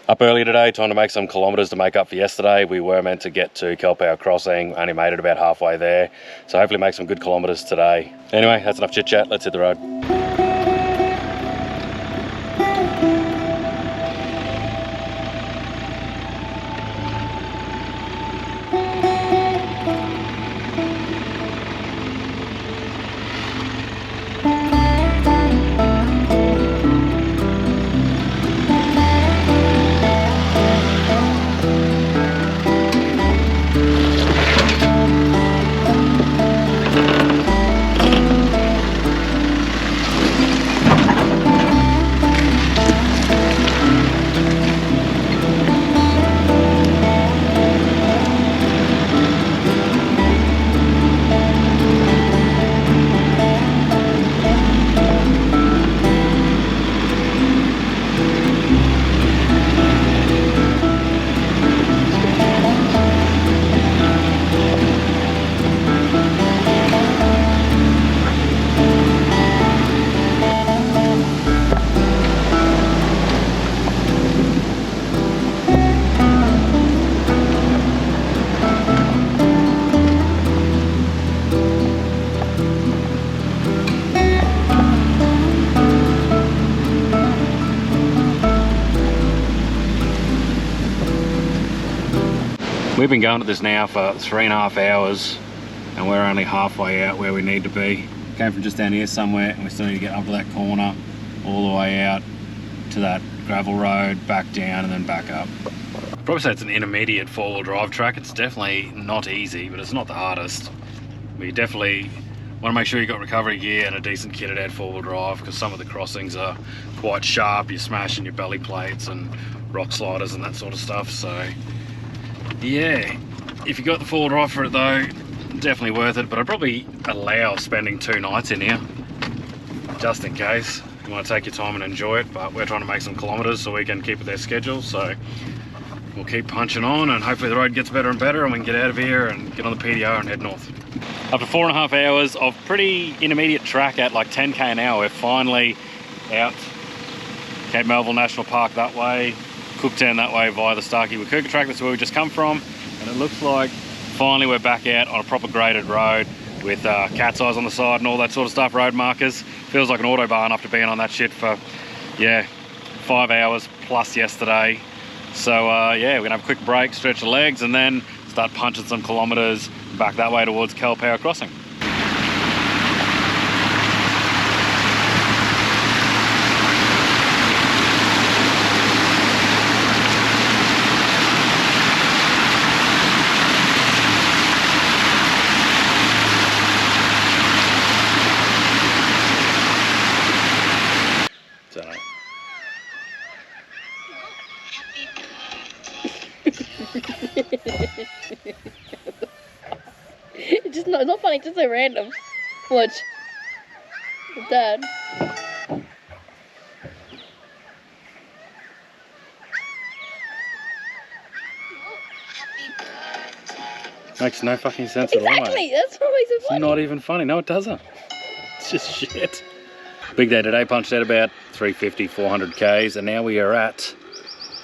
Up early today, trying to make some kilometres to make up for yesterday. We were meant to get to Kelpower Crossing, only made it about halfway there. So hopefully make some good kilometres today. Anyway, that's enough chit chat, let's hit the road. We've been going at this now for 3.5 hours and we're only halfway out where we need to be. Came from just down here somewhere and we still need to get up to that corner, all the way out to that gravel road, back down and then back up. I'd probably say it's an intermediate four-wheel drive track. It's definitely not easy, but it's not the hardest. But you definitely want to make sure you've got recovery gear and a decent kitted out four-wheel drive, because some of the crossings are quite sharp. You're smashing your belly plates and rock sliders and that sort of stuff. So yeah, if you got the four-wheel drive for it though, definitely worth it. But I'd probably allow spending 2 nights in here, just in case you want to take your time and enjoy it. But we're trying to make some kilometres so we can keep with their schedule. So we'll keep punching on and hopefully the road gets better and better and we can get out of here and get on the PDR and head north. After 4.5 hours of pretty intermediate track at like 10k an hour, we're finally out Cape Melville National Park that way, Cooktown that way via the Starcke-Wakooka Track. That's where we just come from, and it looks like finally we're back out on a proper graded road with cat's eyes on the side and all that sort of stuff, road markers. Feels like an autobahn after being on that shit for, yeah, 5 hours plus yesterday. So yeah, we're gonna have a quick break, stretch the legs, and then start punching some kilometres back that way towards Kelpower Crossing. It's not funny, just so random. Watch. Dad. Makes no fucking sense at all, mate. Exactly, that's what makes it funny. It's not even funny. No, it doesn't. It's just shit. Big day today, punched out about 350, 400 Ks, and now we are at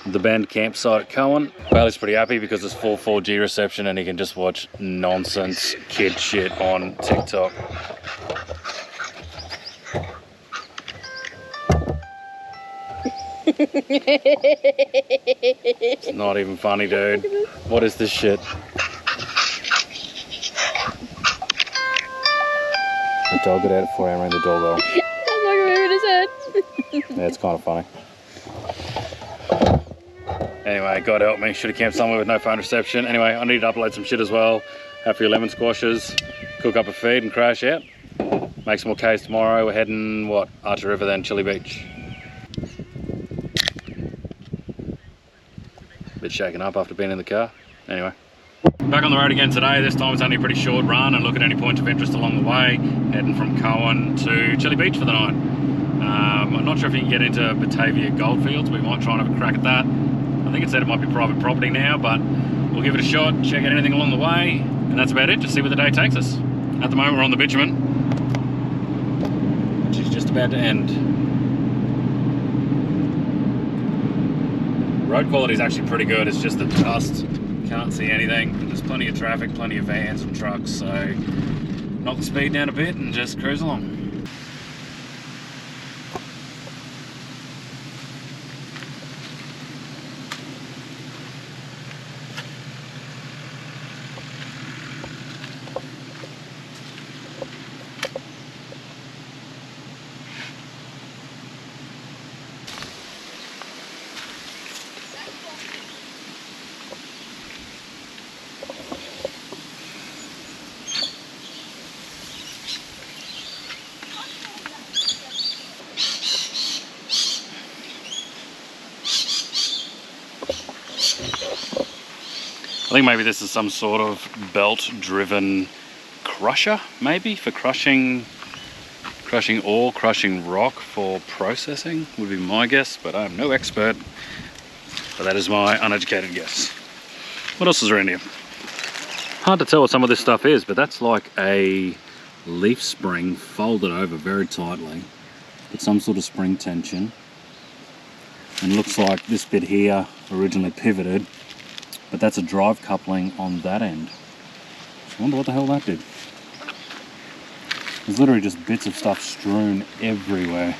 the Bend campsite at Cohen. Bailey's pretty happy because it's full 4G reception and he can just watch nonsense kid shit on TikTok. It's not even funny, dude. What is this shit? The dog got out before I rang the doorbell. I'm not remembering his head. Yeah, it's kind of funny. Anyway, God help me, should have camped somewhere with no phone reception. Anyway, I need to upload some shit as well. Have a few lemon squashes, cook up a feed and crash out. Make some more Ks tomorrow. We're heading, what, Archer River then Chile Beach. Bit shaken up after being in the car. Anyway. Back on the road again today. This time it's only a pretty short run and look at any points of interest along the way. Heading from Cohen to Chile Beach for the night. I'm not sure if you can get into Batavia Goldfields. We might try and have a crack at that. I think it said it might be private property now, but we'll give it a shot, check out anything along the way, and that's about it. Just see where the day takes us. At the moment we're on the bitumen, which is just about to end. Road quality is actually pretty good. It's just the dust. Can't see anything. There's plenty of traffic, plenty of vans and trucks, so knock the speed down a bit and just cruise along. I think maybe this is some sort of belt-driven crusher, maybe, for crushing ore, crushing rock for processing, would be my guess, but I'm no expert. But that is my uneducated guess. What else is around here? Hard to tell what some of this stuff is, but that's like a leaf spring folded over very tightly with some sort of spring tension. And looks like this bit here originally pivoted, but that's a drive coupling on that end. I wonder what the hell that did. There's literally just bits of stuff strewn everywhere,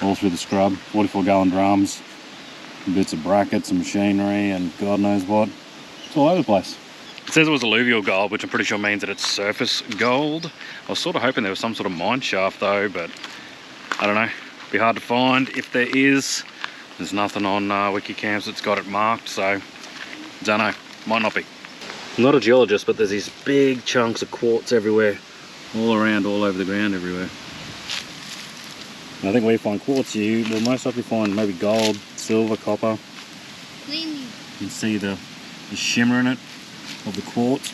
all through the scrub. 44-gallon drums, bits of brackets and machinery and God knows what. It's all over the place. It says it was alluvial gold, which I'm pretty sure means that it's surface gold. I was sort of hoping there was some sort of mine shaft though, but I don't know. Be hard to find. If there is, there's nothing on Wikicamps that's got it marked, so don't know. Might not be. I'm not a geologist, but there's these big chunks of quartz everywhere, all around, all over the ground everywhere. And I think where you find quartz, you will most likely find maybe gold, silver, copper. You can see the shimmer in it of the quartz.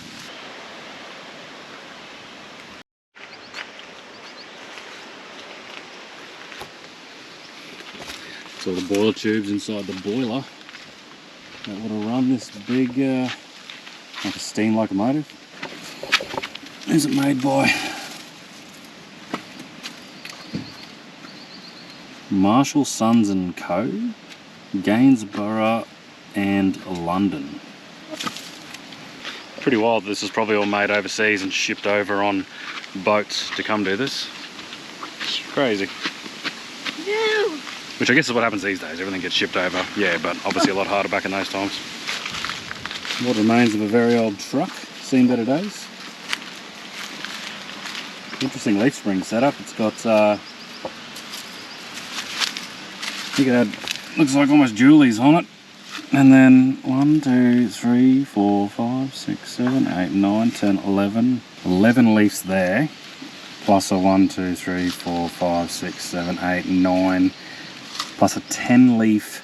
So the boiler tubes inside the boiler that would have run this big, like a steam locomotive. Who's it made by? Marshall Sons and Co, Gainsborough and London. Pretty wild. This is probably all made overseas and shipped over on boats to come do this. Crazy. No. Which I guess is what happens these days. Everything gets shipped over. Yeah, but obviously a lot harder back in those times. What remains of a very old truck. Seen better days. Interesting leaf spring setup. It's got, I think it had, looks like almost Julie's on it. And then 1, 2, 3, 4, 5, 6, 7, 8, 9, 10, 11. 11 leaves there. Plus a 1, 2, 3, 4, 5, 6, 7, 8, 9. Plus a 10 leaf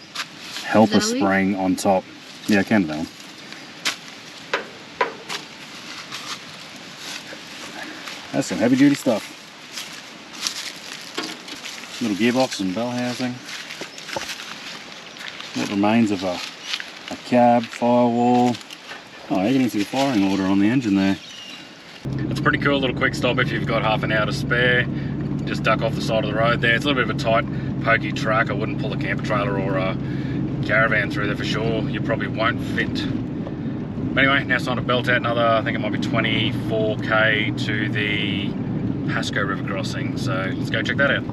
helper spring on top. Yeah, I can do that one. That's some heavy duty stuff. Little gearbox and bell housing. What remains of a cab, firewall. Oh, you can even see the firing order on the engine there. It's a pretty cool little quick stop if you've got half an hour to spare. Just duck off the side of the road there. It's a little bit of a tight, pokey track. I wouldn't pull a camper trailer or a caravan through there for sure. You probably won't fit. But anyway, now it's time to belt out another, I think it might be 24k to the Pasco River crossing. So let's go check that out.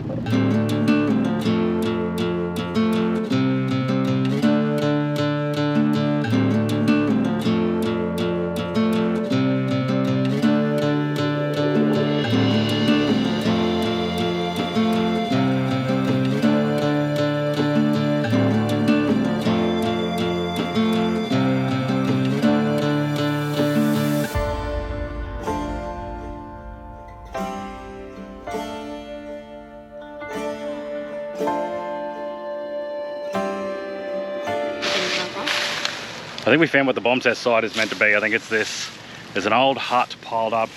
I think we found what the bomb test site is meant to be. I think it's this. There's an old hut piled up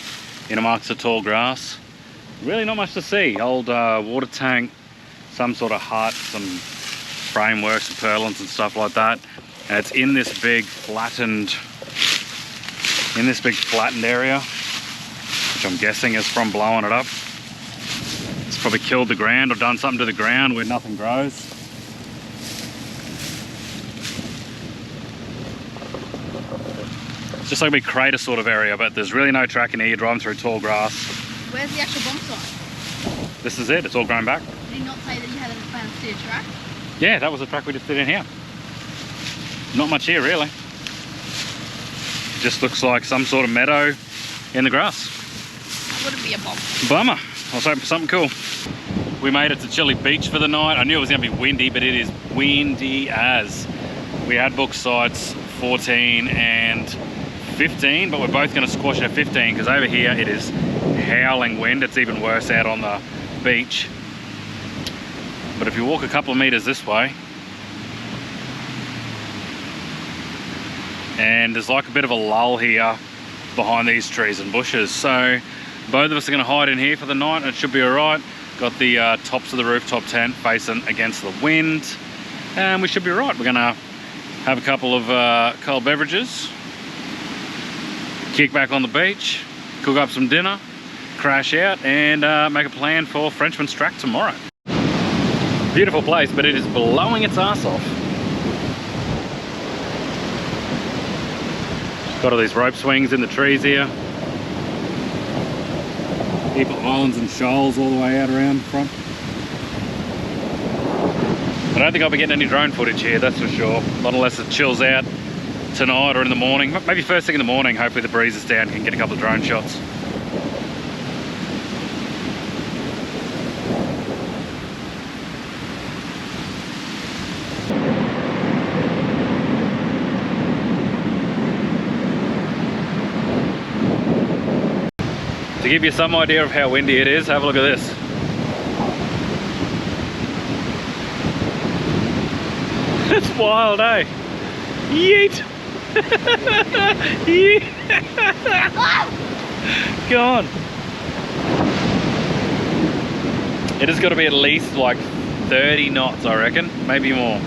in amongst the tall grass. Really not much to see. Old water tank, some sort of hut, some frameworks and purlins and stuff like that. And it's in this big flattened area, which I'm guessing is from blowing it up. It's probably killed the ground or done something to the ground where nothing grows. just like a big crater sort of area, but there's really no track in here. You're driving through tall grass. Where's the actual bomb site? This is it, it's all grown back. Did he not say that he had a plan to see a track? Yeah, that was the track we just did in here. Not much here really. Just looks like some sort of meadow in the grass. Wouldn't be a bomb. Bummer. I was hoping for something cool. We made it to Chile Beach for the night. I knew it was going to be windy, but it is windy as. We had booked sites 14 and 15, but we're both going to squash it at 15 because over here it is howling wind. It's even worse out on the beach. But if you walk a couple of meters this way, and there's like a bit of a lull here behind these trees and bushes, so both of us are going to hide in here for the night and it should be all right. Got the tops of the rooftop tent facing against the wind, and we should be all right. We're going to have a couple of cold beverages, kick back on the beach, cook up some dinner, crash out, and make a plan for Frenchman's Track tomorrow. Beautiful place, but it is blowing its ass off. Got all these rope swings in the trees here. Heap of islands and shoals all the way out around the front. I don't think I'll be getting any drone footage here, that's for sure. Not unless it chills out tonight or in the morning. Maybe first thing in the morning, hopefully the breeze is down, can get a couple of drone shots. To give you some idea of how windy it is, have a look at this. It's wild, eh? Yeet! Yeet! Go on. It has got to be at least like 30 knots, I reckon, maybe more.